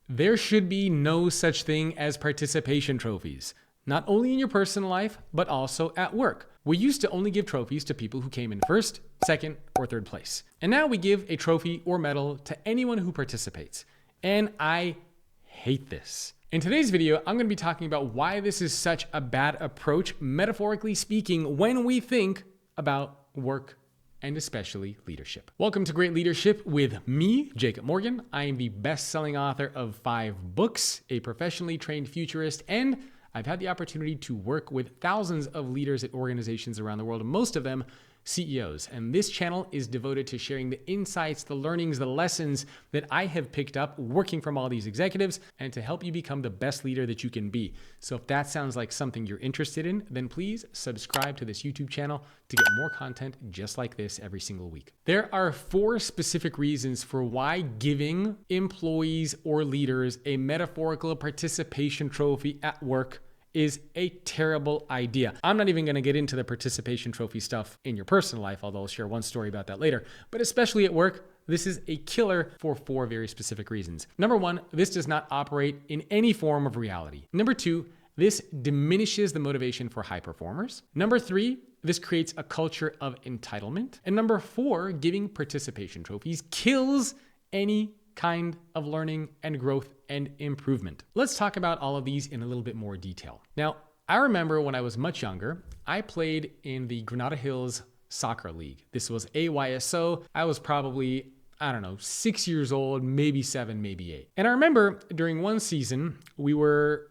There should be no such thing as participation trophies, not only in your personal life, but also at work. We used to only give trophies to people who came in first, second, or third place. And now we give a trophy or medal to anyone who participates. And I hate this. In today's video, I'm going to be talking about why this is such a bad approach, metaphorically speaking, when we think about work and especially leadership. Welcome to Great Leadership with me, Jacob Morgan. I am the best-selling author of 5 books, a professionally trained futurist, and I've had the opportunity to work with thousands of leaders at organizations around the world, most of them CEOs. And this channel is devoted to sharing the insights, the learnings, the lessons that I have picked up working from all these executives and to help you become the best leader that you can be. So if that sounds like something you're interested in, then please subscribe to this YouTube channel to get more content just like this every single week. There are 4 specific reasons for why giving employees or leaders a metaphorical participation trophy at work is a terrible idea. I'm not even going to get into the participation trophy stuff in your personal life, although I'll share one story about that later. But especially at work, this is a killer for 4 very specific reasons. Number 1, this does not operate in any form of reality. Number 2, this diminishes the motivation for high performers. Number 3, this creates a culture of entitlement. And number 4, giving participation trophies kills any kind of learning and growth and improvement. Let's talk about all of these in a little bit more detail. Now, I remember when I was much younger, I played in the Granada Hills Soccer League. This was AYSO. I was probably, 6 years old, maybe 7, maybe 8. And I remember during one season, we were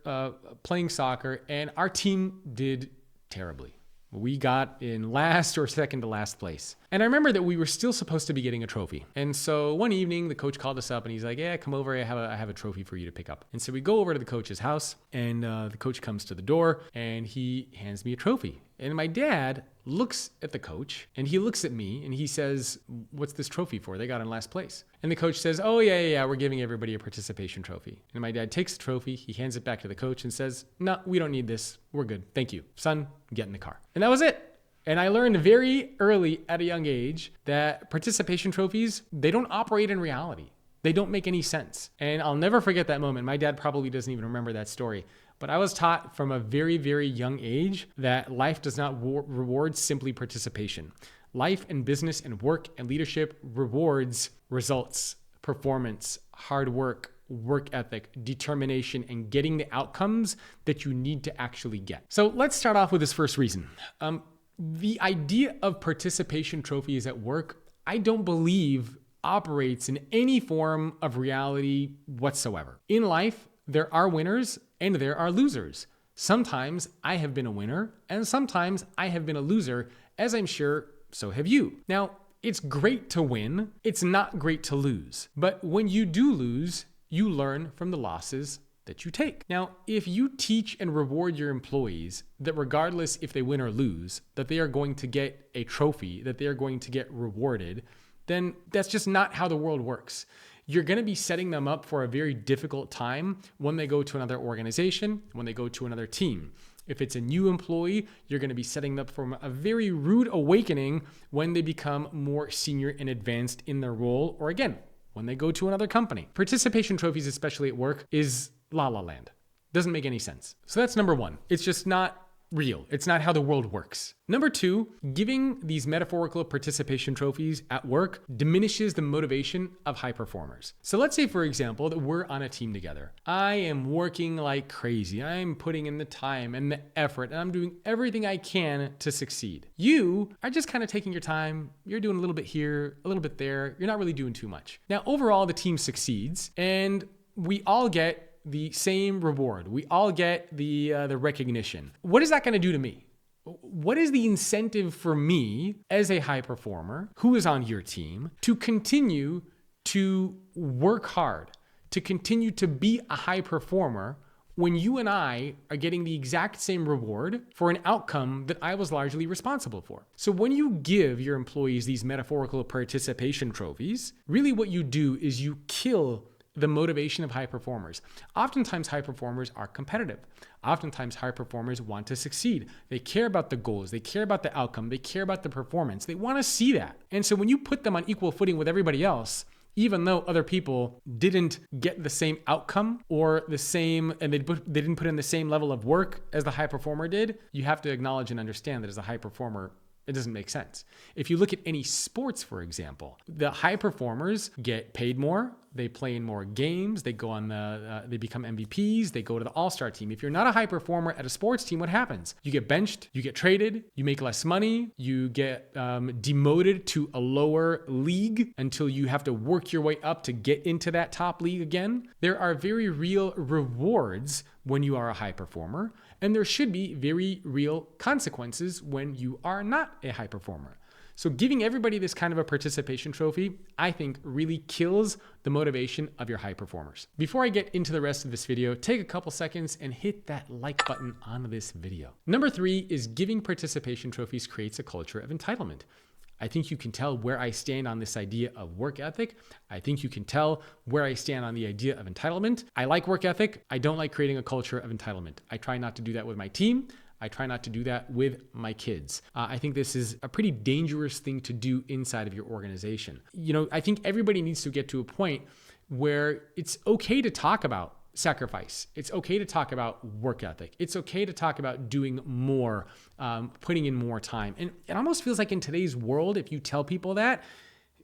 playing soccer and our team did terribly. We got in last or second to last place. And I remember that we were still supposed to be getting a trophy. And so one evening, the coach called us up and he's like, yeah, come over. I have a trophy for you to pick up. And so we go over to the coach's house and the coach comes to the door and he hands me a trophy. And my dad looks at the coach and he looks at me and he says, what's this trophy for? They got in last place. And the coach says, oh, yeah, we're giving everybody a participation trophy. And my dad takes the trophy, he hands it back to the coach and says, no, we don't need this. We're good. Thank you. Son, get in the car. And that was it. And I learned very early at a young age that participation trophies, they don't operate in reality. They don't make any sense. And I'll never forget that moment. My dad probably doesn't even remember that story. But I was taught from a very, very young age that life does not reward simply participation. Life and business and work and leadership rewards results, performance, hard work, work ethic, determination, and getting the outcomes that you need to actually get. So let's start off with this first reason. The idea of participation trophies at work, I don't believe operates in any form of reality whatsoever. In life, there are winners and there are losers. Sometimes I have been a winner and sometimes I have been a loser, as I'm sure so have you. Now, it's great to win. It's not great to lose. But when you do lose, you learn from the losses that you take. Now, if you teach and reward your employees that regardless if they win or lose, that they are going to get a trophy, that they are going to get rewarded, then that's just not how the world works. You're going to be setting them up for a very difficult time when they go to another organization, when they go to another team. If it's a new employee, you're going to be setting them up for a very rude awakening when they become more senior and advanced in their role, or again, when they go to another company. Participation trophies, especially at work, is la la land. Doesn't make any sense. So that's number 1. It's just not real. It's not how the world works. Number 2, giving these metaphorical participation trophies at work diminishes the motivation of high performers. So let's say, for example, that we're on a team together. I am working like crazy. I'm putting in the time and the effort, and I'm doing everything I can to succeed. You are just kind of taking your time. You're doing a little bit here, a little bit there. You're not really doing too much. Now, overall, the team succeeds, and we all get the same reward. We all get the recognition. What is that going to do to me? What is the incentive for me as a high performer who is on your team to continue to work hard, to continue to be a high performer when you and I are getting the exact same reward for an outcome that I was largely responsible for? So when you give your employees these metaphorical participation trophies, really what you do is you kill the motivation of high performers. Oftentimes, high performers are competitive. Oftentimes, high performers want to succeed. They care about the goals. They care about the outcome. They care about the performance. They want to see that. And so when you put them on equal footing with everybody else, even though other people didn't get the same outcome or the same, and they didn't put in the same level of work as the high performer did. You have to acknowledge and understand that as a high performer, it doesn't make sense. If you look at any sports, for example, the high performers get paid more. They play in more games. They go on they become MVPs. They go to the all-star team. If you're not a high performer at a sports team, what happens? You get benched. You get traded. You make less money. You get demoted to a lower league until you have to work your way up to get into that top league again. There are very real rewards when you are a high performer, and there should be very real consequences when you are not a high performer. So giving everybody this kind of a participation trophy, I think really kills the motivation of your high performers. Before I get into the rest of this video, take a couple seconds and hit that like button on this video. Number 3 is giving participation trophies creates a culture of entitlement. I think you can tell where I stand on this idea of work ethic. I think you can tell where I stand on the idea of entitlement. I like work ethic. I don't like creating a culture of entitlement. I try not to do that with my team. I try not to do that with my kids. I think this is a pretty dangerous thing to do inside of your organization. I think everybody needs to get to a point where it's okay to talk about sacrifice. It's okay to talk about work ethic. It's okay to talk about doing more, putting in more time. And it almost feels like in today's world, if you tell people that,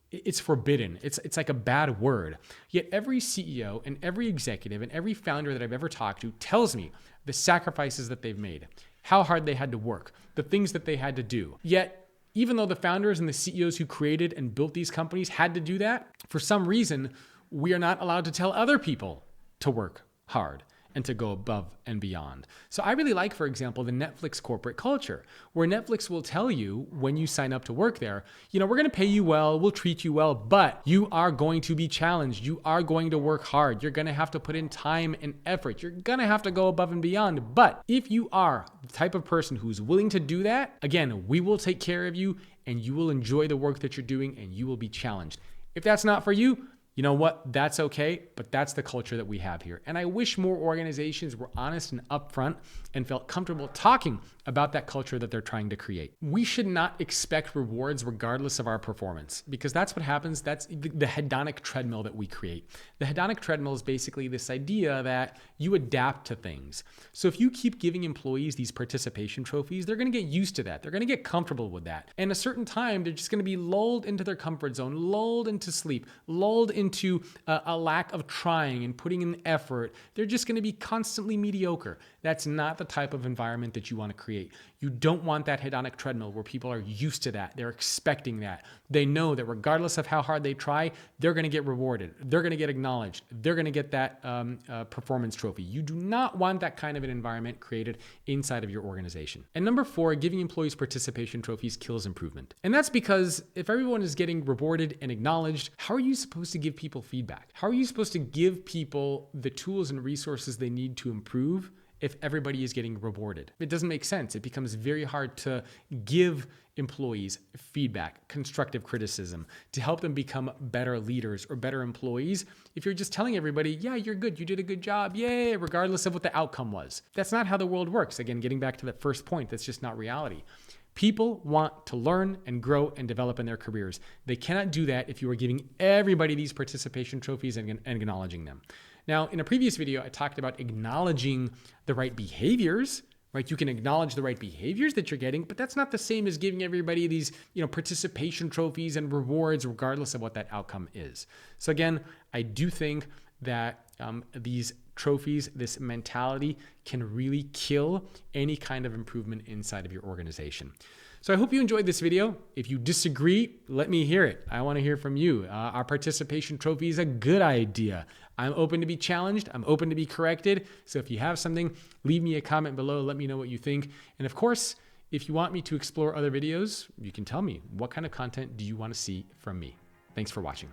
it's forbidden. It's like a bad word. Yet every CEO and every executive and every founder that I've ever talked to tells me the sacrifices that they've made, how hard they had to work, the things that they had to do. Yet, even though the founders and the CEOs who created and built these companies had to do that, for some reason, we are not allowed to tell other people to work hard and to go above and beyond. So I really like, for example, the Netflix corporate culture, where Netflix will tell you when you sign up to work there, we're going to pay you well, we'll treat you well, but you are going to be challenged. You are going to work hard. You're going to have to put in time and effort. You're going to have to go above and beyond. But if you are the type of person who's willing to do that, again, we will take care of you and you will enjoy the work that you're doing and you will be challenged. If that's not for you, you know what? That's okay, but that's the culture that we have here. And I wish more organizations were honest and upfront and felt comfortable talking about that culture that they're trying to create. We should not expect rewards regardless of our performance, because that's what happens. That's the hedonic treadmill that we create. The hedonic treadmill is basically this idea that you adapt to things. So if you keep giving employees these participation trophies, they're going to get used to that. They're going to get comfortable with that. And a certain time, they're just going to be lulled into their comfort zone, lulled into sleep, lulled into a lack of trying and putting in effort. They're just going to be constantly mediocre. That's not the type of environment that you want to create. You don't want that hedonic treadmill where people are used to that. They're expecting that. They know that regardless of how hard they try, they're going to get rewarded. They're going to get acknowledged. They're going to get that performance trophy. You do not want that kind of an environment created inside of your organization. And number 4, giving employees participation trophies kills improvement. And that's because if everyone is getting rewarded and acknowledged, how are you supposed to give people feedback? How are you supposed to give people the tools and resources they need to improve if everybody is getting rewarded? It doesn't make sense. It becomes very hard to give employees feedback, constructive criticism, to help them become better leaders or better employees if you're just telling everybody, yeah, you're good, you did a good job, yay, regardless of what the outcome was. That's not how the world works. Again, getting back to that first point, that's just not reality. People want to learn and grow and develop in their careers. They cannot do that if you are giving everybody these participation trophies and acknowledging them. Now, in a previous video, I talked about acknowledging the right behaviors, right? You can acknowledge the right behaviors that you're getting, but that's not the same as giving everybody these, participation trophies and rewards, regardless of what that outcome is. So again, I do think that these trophies, this mentality can really kill any kind of improvement inside of your organization. So I hope you enjoyed this video. If you disagree, let me hear it. I want to hear from you. Our participation trophy is a good idea. I'm open to be challenged. I'm open to be corrected. So if you have something, leave me a comment below. Let me know what you think. And of course, if you want me to explore other videos, you can tell me what kind of content do you want to see from me. Thanks for watching.